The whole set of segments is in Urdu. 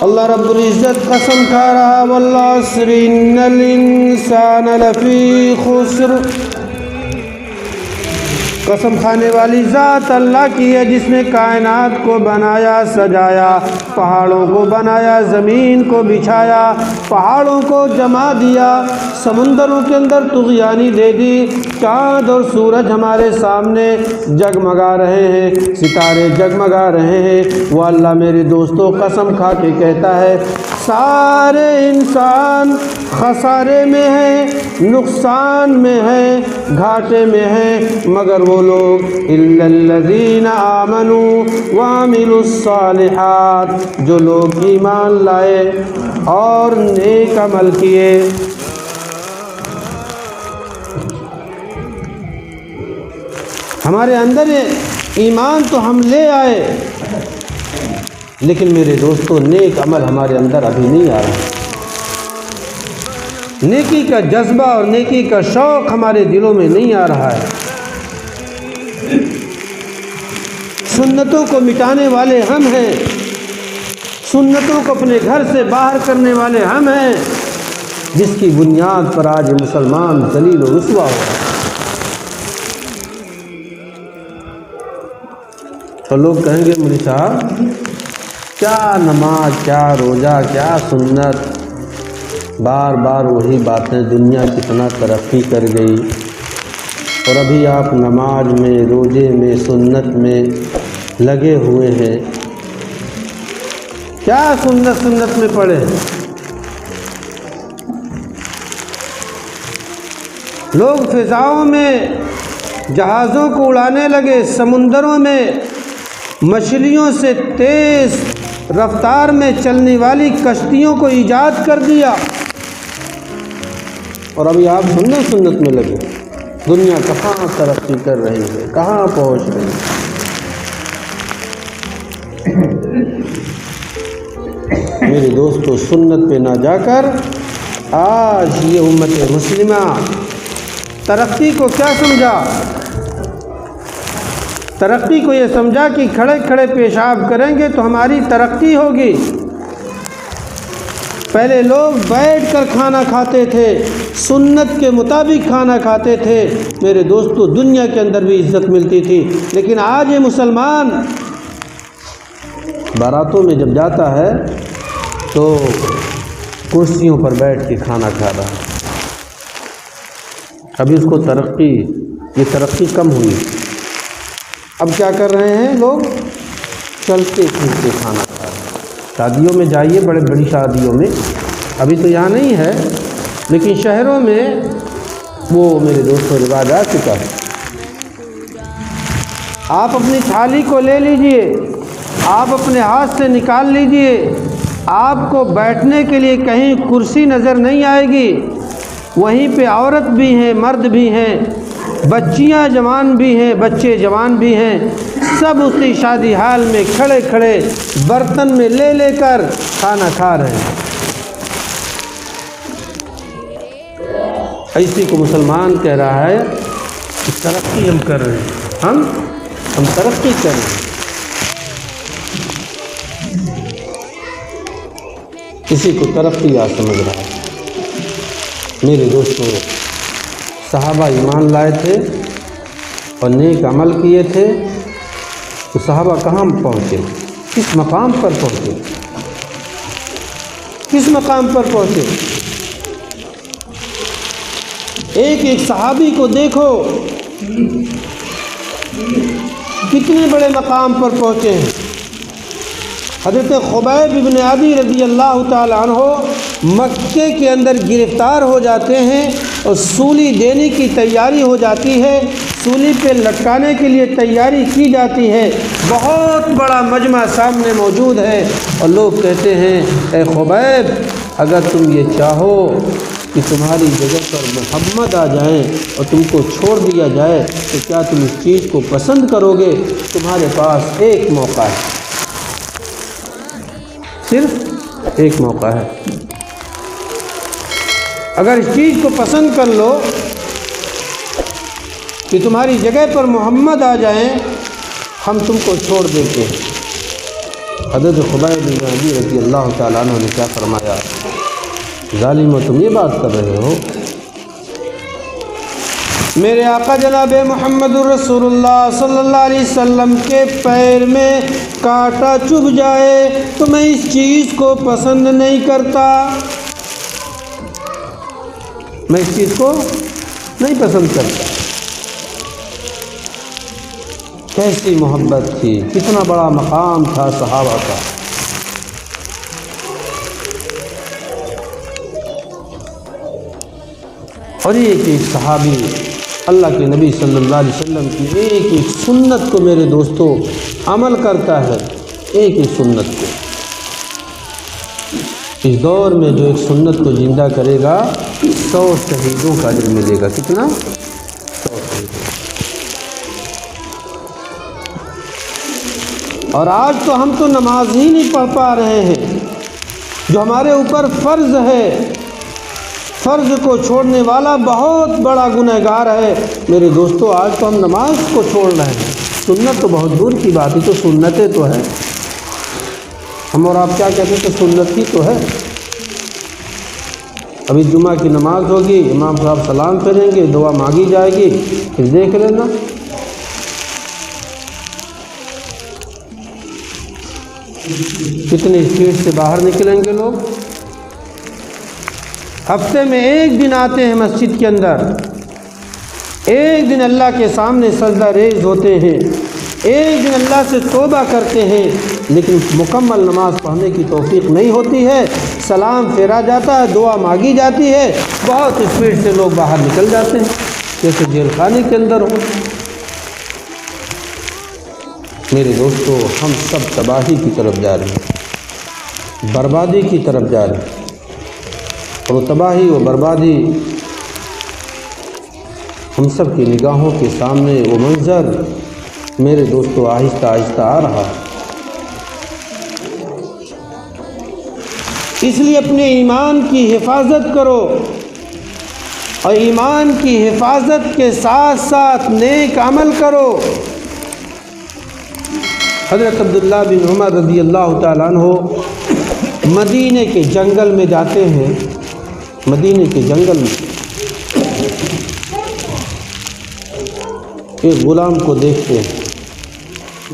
اللہ رب العزت قسم کھا رہا والعصر ان الانسان لفی خسر، قسم کھانے والی ذات اللہ کی ہے جس نے کائنات کو بنایا سجایا، پہاڑوں کو بنایا، زمین کو بچھایا، پہاڑوں کو جما دیا، سمندروں کے اندر طغیانی دے دی، چاند اور سورج ہمارے سامنے جگمگا رہے ہیں، ستارے جگمگا رہے ہیں۔ وہ اللہ میرے دوستو قسم کھا کے کہتا ہے سارے انسان خسارے میں ہیں، نقصان میں ہیں، گھاٹے میں ہیں، مگر وہ لوگ الا الذین آمنوا وعملوا الصالحات، جو لوگ ایمان لائے اور نیک عمل کیے۔ ہمارے اندر ایمان تو ہم لے آئے، لیکن میرے دوستو نیک عمل ہمارے اندر ابھی نہیں آ رہا۔ نیکی کا جذبہ اور نیکی کا شوق ہمارے دلوں میں نہیں آ رہا ہے۔ سنتوں کو مٹانے والے ہم ہیں، سنتوں کو اپنے گھر سے باہر کرنے والے ہم ہیں، جس کی بنیاد پر آج مسلمان ذلیل و رسوا ہو رہا ہے۔ تو لوگ کہیں گے مولوی صاحب کیا نماز، کیا روزہ، کیا سنت، بار بار وہی باتیں، دنیا کتنا ترقی کر گئی اور ابھی آپ نماز میں، روزے میں، سنت میں لگے ہوئے ہیں۔ کیا سنت میں پڑے؟ لوگ فضاؤں میں جہازوں کو اڑانے لگے، سمندروں میں مچھلیوں سے تیز رفتار میں چلنے والی کشتیوں کو ایجاد کر دیا، اور ابھی آپ سنت میں لگے۔ دنیا کہاں ترقی کر رہی ہے، کہاں پہنچ رہی ہے۔ میرے دوستو سنت پہ نہ جا کر آج یہ امت مسلمہ ترقی کو کیا سمجھا؟ ترقی کو یہ سمجھا کہ کھڑے کھڑے پیشاب کریں گے تو ہماری ترقی ہوگی۔ پہلے لوگ بیٹھ کر کھانا کھاتے تھے، سنت کے مطابق کھانا کھاتے تھے، میرے دوستو دنیا کے اندر بھی عزت ملتی تھی۔ لیکن آج یہ مسلمان باراتوں میں جب جاتا ہے تو کرسیوں پر بیٹھ کے کھانا کھا رہا ہے۔ ابھی اس کو یہ ترقی کم ہوئی۔ اب کیا کر رہے ہیں لوگ؟ چلتے پھرتے کھانا کھا رہے ہیں۔ شادیوں میں جائیے، بڑی شادیوں میں، ابھی تو یہاں نہیں ہے لیکن شہروں میں وہ میرے دوستوں رواج آ چکا ہے۔ آپ اپنی تھالی کو لے لیجئے، آپ اپنے ہاتھ سے نکال لیجئے، آپ کو بیٹھنے کے لیے کہیں کرسی نظر نہیں آئے گی، وہیں پہ عورت بھی ہیں، مرد بھی ہیں، بچیاں جوان بھی ہیں، بچے جوان بھی ہیں، سب اسی شادی حال میں کھڑے کھڑے برتن میں لے کر کھانا کھا رہے ہیں۔ ایسی کو مسلمان کہہ رہا ہے کہ ترقی ہم کر رہے ہیں، ہم ترقی کر رہے ہیں۔ کسی کو ترقی آ سمجھ رہا ہے۔ میرے دوستوں صحابہ ایمان لائے تھے اور نیک عمل کیے تھے تو صحابہ کہاں پہنچے؟ کس مقام پر پہنچے؟ کس مقام پر پہنچے؟ ایک صحابی کو دیکھو کتنے بڑے مقام پر پہنچے ہیں۔ حضرت خبیب بن عدی رضی اللہ تعالی عنہ مکے کے اندر گرفتار ہو جاتے ہیں اور سولی دینے کی تیاری ہو جاتی ہے، سولی پہ لٹکانے کے لیے تیاری کی جاتی ہے، بہت بڑا مجمع سامنے موجود ہے اور لوگ کہتے ہیں اے خبیب اگر تم یہ چاہو کہ تمہاری جگہ پر محمد آ جائیں اور تم کو چھوڑ دیا جائے تو کیا تم اس چیز کو پسند کرو گے؟ تمہارے پاس ایک موقع ہے، صرف ایک موقع ہے، اگر اس چیز کو پسند کر لو کہ تمہاری جگہ پر محمد آ جائیں ہم تم کو چھوڑ دیتے ہیں۔ حضرت خبیب بن عدی رضی اللہ تعالیٰ عنہ نے کیا فرمایا؟ ظالمو تم یہ بات کر رہے ہو میرے آقا جناب محمد الرسول اللہ صلی اللہ علیہ وسلم کے پیر میں کانٹا چبھ جائے تو میں اس چیز کو پسند نہیں کرتا، میں اس چیز کو نہیں پسند کرتا۔ کیسی محبت تھی، کتنا بڑا مقام تھا صحابہ کا۔ اور یہ کہ صحابی اللہ کے نبی صلی اللہ علیہ وسلم کی ایک ایک سنت کو میرے دوستو عمل کرتا ہے، ایک ایک سنت کو۔ اس دور میں جو ایک سنت کو زندہ کرے گا 100 شہیدوں کا اجر ملے گا۔ کتنا؟ 100 شہیدوں۔ اور آج تو ہم تو نماز ہی نہیں پڑھ پا رہے ہیں، جو ہمارے اوپر فرض ہے، فرض کو چھوڑنے والا بہت بڑا گنہگار ہے میرے دوستو۔ آج تو ہم نماز کو چھوڑ رہے ہیں، سنت تو بہت دور کی بات ہے، تو سنتیں تو ہے، ہم اور آپ کیا کہتے ہیں کہ سنت ہی تو ہے۔ ابھی جمعہ کی نماز ہوگی، امام صاحب سلام پھیریں گے، دعا مانگی جائے گی، پھر دیکھ لینا کتنی اسپیڈ سے باہر نکلیں گے لوگ۔ ہفتے میں ایک دن آتے ہیں مسجد کے اندر، ایک دن اللہ کے سامنے سجدہ ریز ہوتے ہیں، ایک دن اللہ سے توبہ کرتے ہیں، لیکن مکمل نماز پڑھنے کی توفیق نہیں ہوتی ہے۔ سلام پھیرا جاتا ہے، دعا مانگی جاتی ہے، بہت اسپیڈ سے لوگ باہر نکل جاتے ہیں جیسے جیل خانے کے اندر ہو۔ میرے دوستو ہم سب تباہی کی طرف جا رہے ہیں، بربادی کی طرف جا رہے ہیں، اور وہ تباہی و بربادی ہم سب کی نگاہوں کے سامنے وہ منظر میرے دوستو آہستہ آہستہ آ رہا ہے۔ اس لیے اپنے ایمان کی حفاظت کرو، اور ایمان کی حفاظت کے ساتھ ساتھ نیک عمل کرو۔ حضرت عبداللہ بن عمر رضی اللہ تعالیٰ عنہ مدینے کے جنگل میں جاتے ہیں، مدینے کے جنگل میں ایک غلام کو دیکھتے ہیں،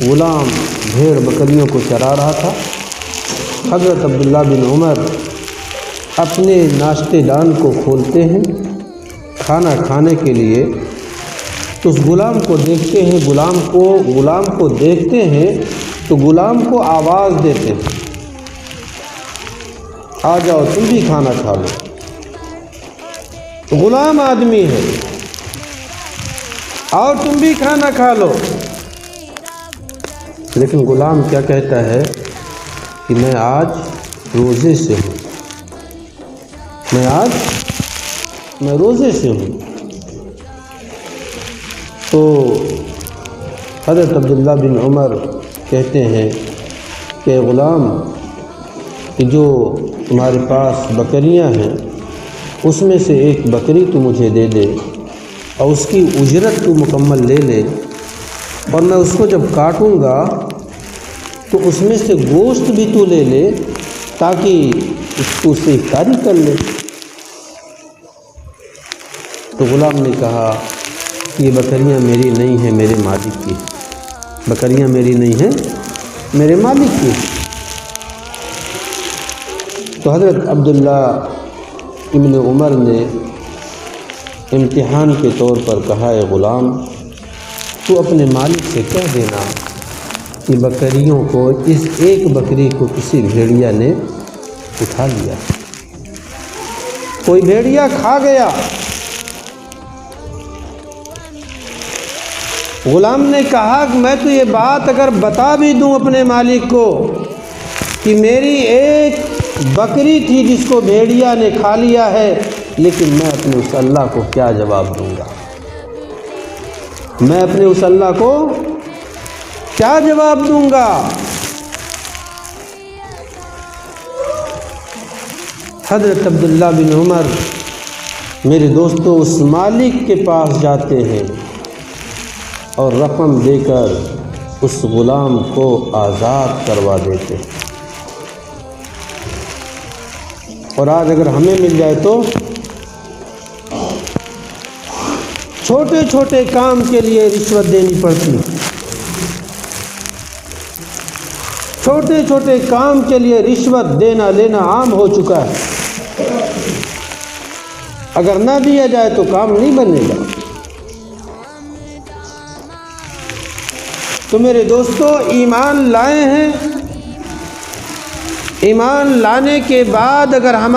غلام بھیڑ بکریوں کو چرا رہا تھا۔ حضرت عبداللہ بن عمر اپنے ناشتے دان کو کھولتے ہیں کھانا کھانے کے لیے، تو اس غلام کو دیکھتے ہیں، غلام کو دیکھتے ہیں تو غلام کو آواز دیتے ہیں، آ جاؤ تم بھی کھانا کھا لو۔ غلام آدمی ہے، اور تم بھی کھانا کھا لو۔ لیکن غلام کیا کہتا ہے کہ میں آج روزے سے ہوں، میں روزے سے ہوں۔ تو حضرت عبداللہ بن عمر کہتے ہیں کہ غلام، کہ جو تمہارے پاس بکریاں ہیں اس میں سے ایک بکری تو مجھے دے دے، اور اس کی اجرت تو مکمل لے لے، اور میں اس کو جب کاٹوں گا تو اس میں سے گوشت بھی تو لے لے، تاکہ اس کو سے افطاری کر لے۔ تو غلام نے کہا کہ یہ بکریاں میری نہیں ہیں، میرے مالک کی، بکریاں میری نہیں ہیں، میرے مالک کی۔ تو حضرت عبداللہ ابن عمر نے امتحان کے طور پر کہا، اے غلام تو اپنے مالک سے کہہ دینا کہ بکریوں کو، اس ایک بکری کو کسی بھیڑیا نے اٹھا لیا، کوئی بھیڑیا کھا گیا۔ غلام نے کہا کہ میں تو یہ بات اگر بتا بھی دوں اپنے مالک کو کہ میری ایک بکری تھی جس کو بھیڑیا نے کھا لیا ہے، لیکن میں اپنے اس اللہ کو کیا جواب دوں گا، میں اپنے اس اللہ کو کیا جواب دوں گا۔ حضرت عبداللہ بن عمر میرے دوستو اس مالک کے پاس جاتے ہیں اور رقم دے کر اس غلام کو آزاد کروا دیتے. اور آج اگر ہمیں مل جائے تو چھوٹے چھوٹے کام کے لیے رشوت دینی پڑتی. چھوٹے چھوٹے کام کے لیے رشوت دینا لینا عام ہو چکا ہے. اگر نہ دیا جائے تو کام نہیں بنے گا. تو میرے دوستو، ایمان لائے ہیں. ایمان لانے کے بعد اگر ہم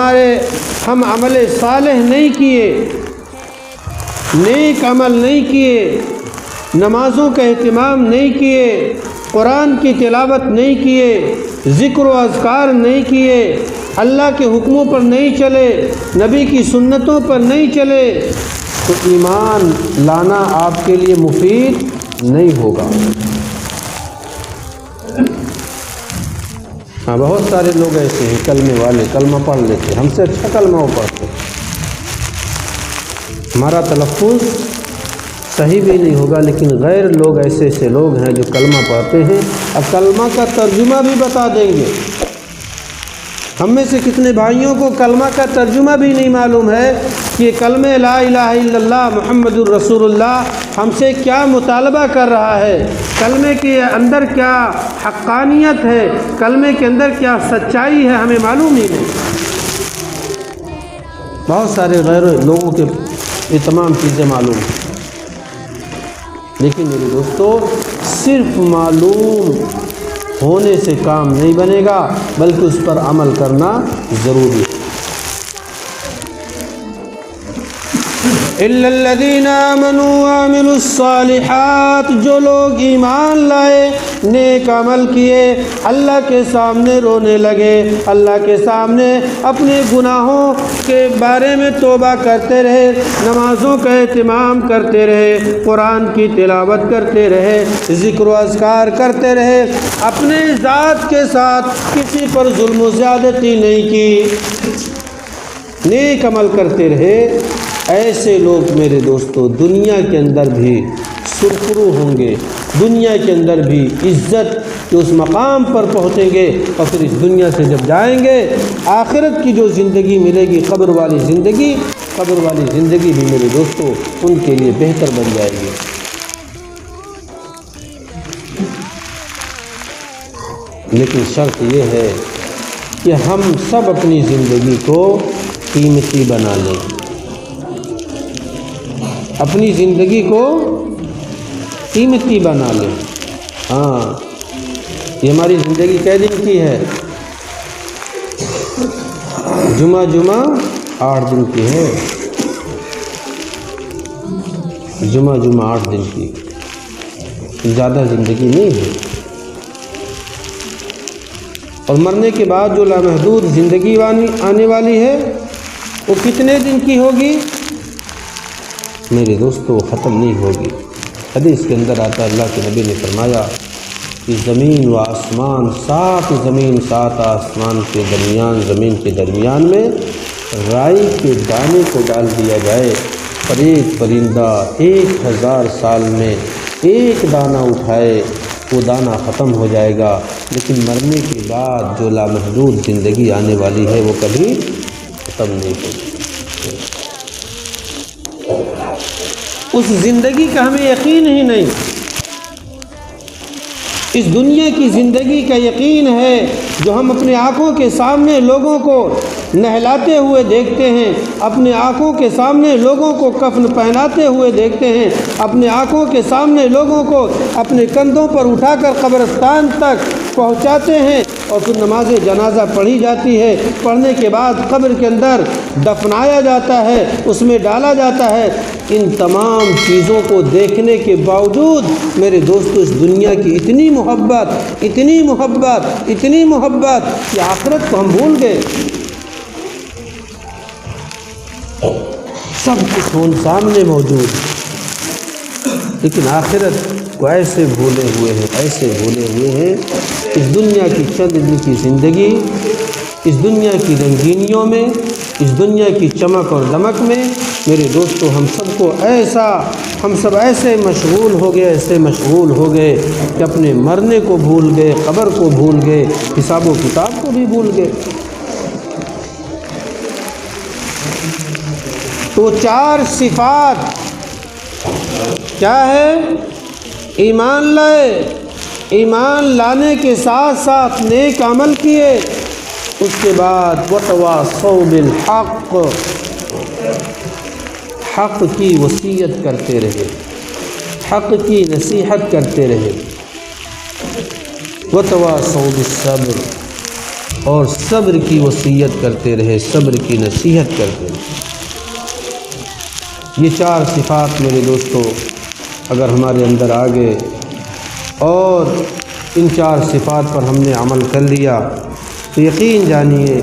عمل صالح نہیں کیے، نیک عمل نہیں کیے، نمازوں کا اہتمام نہیں کیے، قرآن کی تلاوت نہیں کیے، ذکر و اذکار نہیں کیے، اللہ کے حکموں پر نہیں چلے، نبی کی سنتوں پر نہیں چلے، تو ایمان لانا آپ کے لیے مفید نہیں ہوگا. ہاں، بہت سارے لوگ ایسے ہیں کلمے والے، کلمہ پڑھ لیتے، ہم سے اچھا کلمہ وہ پڑھتے، ہمارا تلفظ صحیح بھی نہیں ہوگا، لیکن غیر لوگ ایسے لوگ ہیں جو کلمہ پڑھتے ہیں اور کلمہ کا ترجمہ بھی بتا دیں گے. ہم میں سے کتنے بھائیوں کو کلمہ کا ترجمہ بھی نہیں معلوم ہے کہ کلمہ لا الہ الا اللہ محمد الرسول اللہ ہم سے کیا مطالبہ کر رہا ہے، کلمے کے اندر کیا حقانیت ہے، کلمے کے اندر کیا سچائی ہے، ہمیں معلوم ہی نہیں. بہت سارے غیر لوگوں کے یہ تمام چیزیں معلوم ہیں، لیکن میرے دوستو، صرف معلوم ہونے سے کام نہیں بنے گا، بلکہ اس پر عمل کرنا ضروری ہے. الا الذین آمنوا وعملوا الصالحات، جو لوگ ایمان لائے، نیک عمل کیے، اللہ کے سامنے رونے لگے، اللہ کے سامنے اپنے گناہوں کے بارے میں توبہ کرتے رہے، نمازوں کا اہتمام کرتے رہے، قرآن کی تلاوت کرتے رہے، ذکر و اذکار کرتے رہے، اپنے ذات کے ساتھ کسی پر ظلم و زیادتی نہیں کی، نیک عمل کرتے رہے، ایسے لوگ میرے دوستو دنیا کے اندر بھی سرخرو ہوں گے، دنیا کے اندر بھی عزت کے اس مقام پر پہنچیں گے، اور پھر اس دنیا سے جب جائیں گے آخرت کی جو زندگی ملے گی، قبر والی زندگی بھی میرے دوستو ان کے لیے بہتر بن جائے گی. لیکن شرط یہ ہے کہ ہم سب اپنی زندگی کو قیمتی بنا لیں، اپنی زندگی کو قیمتی بنا لیں. ہاں، یہ ہماری زندگی کئے دن کی ہے؟ جمعہ 8 دن کی ہے، جمعہ 8 دن کی، زیادہ زندگی نہیں ہے. اور مرنے کے بعد جو لامحدود زندگی آنے والی ہے وہ کتنے دن کی ہوگی میرے دوستو؟ ختم نہیں ہوگی. حدیث کے اندر آتا ہے، اللہ کے نبی نے فرمایا کہ زمین و آسمان، 7 زمین 7 آسمان کے درمیان، زمین کے درمیان میں رائی کے دانے کو ڈال دیا جائے، اور ایک پرندہ 1000 سال میں ایک دانہ اٹھائے، وہ دانہ ختم ہو جائے گا، لیکن مرنے کے بعد جو لامحدود زندگی آنے والی ہے وہ کبھی ختم نہیں ہوگی. اس زندگی کا ہمیں یقین ہی نہیں. اس دنیا کی زندگی کا یقین ہے جو ہم اپنے آنکھوں کے سامنے لوگوں کو نہلاتے ہوئے دیکھتے ہیں، اپنے آنکھوں کے سامنے لوگوں کو کفن پہناتے ہوئے دیکھتے ہیں، اپنے آنکھوں کے سامنے لوگوں کو اپنے کندھوں پر اٹھا کر قبرستان تک پہنچاتے ہیں، اور پھر نماز جنازہ پڑھی جاتی ہے، پڑھنے کے بعد قبر کے اندر دفنایا جاتا ہے، اس میں ڈالا جاتا ہے. ان تمام چیزوں کو دیکھنے کے باوجود میرے دوستو اس دنیا کی اتنی محبت کہ آخرت کو ہم بھول گئے. سب کچھ ہون سامنے موجود، لیکن آخرت کو ایسے بھولے ہوئے ہیں. اس دنیا کی چند دن کی زندگی، اس دنیا کی رنگینیوں میں، اس دنیا کی چمک اور دمک میں میرے دوستو ہم سب ایسے مشغول ہو گئے کہ اپنے مرنے کو بھول گئے، قبر کو بھول گئے، حساب و کتاب کو بھی بھول گئے۔ تو 4 صفات کیا ہے؟ ایمان لائے، ایمان لانے کے ساتھ ساتھ نیک عمل کیے، اس کے بعد وتواصوا بالحق، حق کی وصیت کرتے رہے، حق کی نصیحت کرتے رہے، وتواصوا بالصبر، اور صبر کی وصیت کرتے رہے، صبر کی نصیحت کرتے رہے۔ یہ 4 صفات میرے دوستو اگر ہمارے اندر آ گئے اور ان 4 صفات پر ہم نے عمل کر لیا تو یقین جانیے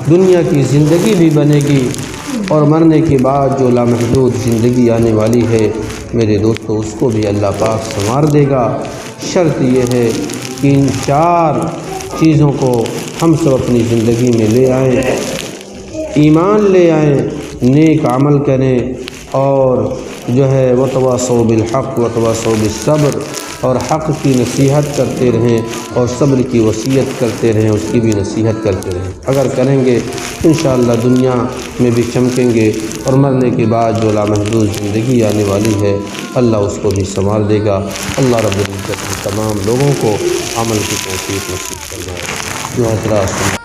دنیا کی زندگی بھی بنے گی، اور مرنے کے بعد جو لامحدود زندگی آنے والی ہے میرے دوستو اس کو بھی اللہ پاک سنوار دے گا۔ شرط یہ ہے کہ ان 4 چیزوں کو ہم سب اپنی زندگی میں لے آئیں، ایمان لے آئیں، نیک عمل کریں، اور جو ہے وتواصوا بالحق وتواصوا بالصبر، اور حق کی نصیحت کرتے رہیں اور صبر کی وصیت کرتے رہیں، اس کی بھی نصیحت کرتے رہیں۔ اگر کریں گے انشاءاللہ دنیا میں بھی چمکیں گے، اور مرنے کے بعد جو لامحدود زندگی آنے والی ہے اللہ اس کو بھی سنوار دے گا۔ اللہ رب العزت تمام لوگوں کو عمل کی توفیق نصیب فرمائے۔ جو حضرات